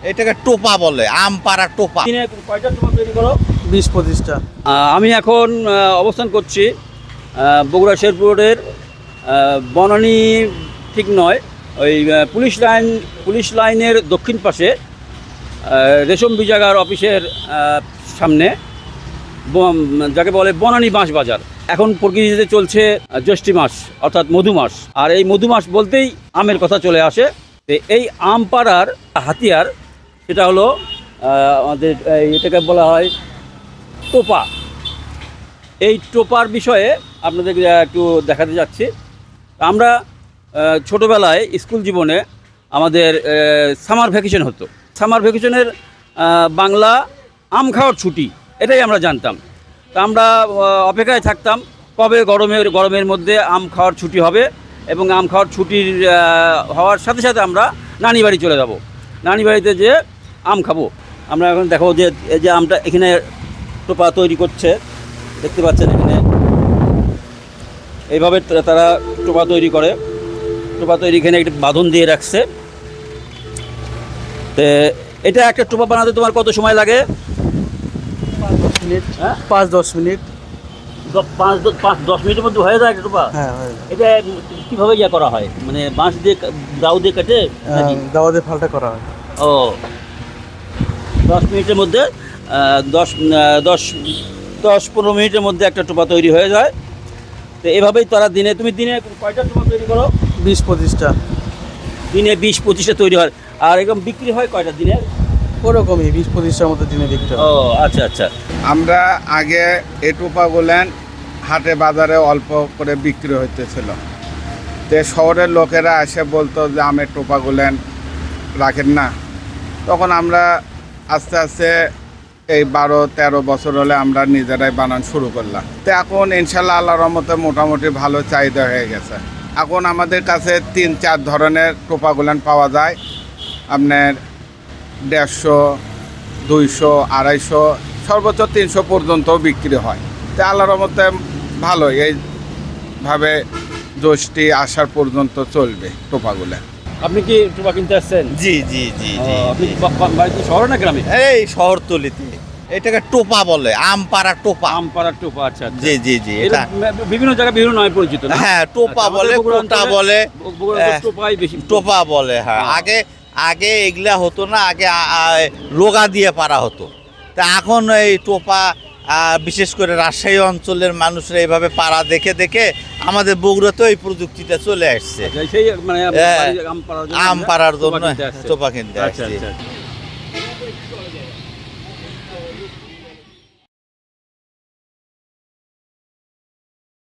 এটাকে টোপা বলে, আম পাড়া টোপা। দিনে কয়টা টোপা তৈরি করো? 20-25টা। আমি এখন অবস্থান করছি বগুড়া শেরপুর রোডের বনানী ঠিক নয়, ওই পুলিশ লাইনের দক্ষিণ পাশে রেশম বিজাগার অফিসের সামনে, যাকে বলে বনানী বাঁশ বাজার। এখন প্রকৃতিতে চলছে জ্যৈষ্ঠী মাস, অর্থাৎ মধু মাস। আর এই মধু মাস বলতেই আমের কথা চলে আসে। তো এই আম পাড়ার হাতিয়ার, সেটা হলো আমাদের এটাকে বলা হয় টোপা। এই টোপার বিষয়ে আপনাদের একটু দেখাতে যাচ্ছি। আমরা ছোটোবেলায় স্কুল জীবনে আমাদের সামার ভ্যাকেশন হতো। সামার ভ্যাকেশনের বাংলা আম খাওয়ার ছুটি, এটাই আমরা জানতাম। তা আমরা অপেক্ষায় থাকতাম কবে গরমের মধ্যে আম খাওয়ার ছুটি হবে, এবং আম খাওয়ার ছুটির হওয়ার সাথে সাথে আমরা নানি বাড়ি চলে যাব। নানি বাড়িতে যেয়ে আম খাবো। আমরা এখন দেখো যে এই যে আমটা এখানে টোপা তৈরি করছে, দেখতে পাচ্ছেন এখানে এইভাবে তারা টোপা তৈরি করে। টোপা তৈরি এখানে একটা বাঁধন দিয়ে রাখছে। তো এটা একটা টোপা বানাতে তোমার কত সময় লাগে? 5-10 মিনিট। হ্যাঁ, 5-10 মিনিট। 5-10 মিনিটের মধ্যে হয়ে যায় একটা টোপা? হ্যাঁ, হয়ে যায়। এটা কীভাবে ইয়ে করা হয়, মানে বাঁশ দিয়ে দাউ দিয়ে কাটে নাকি? দাওয়াতে ফালটা করা হয়। ও, 10 মিনিটের মধ্যে 10-15 মিনিটের মধ্যে একটা টোপা তৈরি হয়ে যায়। তো এভাবেই তারা তুমি দিনে কয়টা টোপা তৈরি করো? 20-25টা। দিনে 20-25টা তৈরি হয়। আর এরকম বিক্রি হয় কয়টা দিনে? ওরকমই 20-25টার মতো দিনে বিক্রি হয়। ও আচ্ছা আচ্ছা। আমরা আগে এই টোপাগুলেন হাটে বাজারে অল্প করে বিক্রি হইতেছিল। তো শহরের লোকেরা এসে বলতো যে আমের টোপাগুলেন রাখেন না। তখন আমরা আস্তে আস্তে এই 12-13 বছর হলে আমরা নিজেরাই বানানো শুরু করলাম। তো এখন ইনশাল্লাহ আল্লাহর রহমতে মোটামুটি ভালো চাহিদা হয়ে গেছে। এখন আমাদের কাছে 3-4 ধরনের টোপাগুলেন পাওয়া যায়। আপনার 150, 200, 250, সর্বোচ্চ 300 পর্যন্ত বিক্রি হয়। তো আল্লাহর রহমতে ভালো, এইভাবে জ্যৈষ্ঠী আসার পর্যন্ত চলবে টোপাগুলো। আপনি কি টোপা কিনতে আসছেন? জি জি জি জি। আপনি বাড়িতে শহরে না গ্রামে? এই শহরতলিতে। এটাকে টোপা বলে, আম পাড়া টোপা। আম পাড়ার টোপা। আচ্ছা আচ্ছা। জি জি জি। এটা বিভিন্ন জায়গায় বিভিন্ন নামে পরিচিত না? হ্যাঁ, টোপা আচ্ছা, বলে, আমাদের বগুড়া কোটা অঞ্চলে বলে, টোপাই বেশি। টোপা বলে। হ্যাঁ, আগে এগুলা হতো না, আগে লগা দিয়ে পারা হতো। তা এখন এই টোপা বিশেষ করে রাজশাহী অঞ্চলের মানুষরা এইভাবে পাড়া দেখে দেখে আমাদের বগুড়াতেও এই প্রযুক্তিটা চলে আসছে। সেই মানে হ্যাঁ, আম পাড়ার জন্য টোপা কিনতে আসছে। টোপা কিনতে আচ্ছা আসছে। আচ্ছা।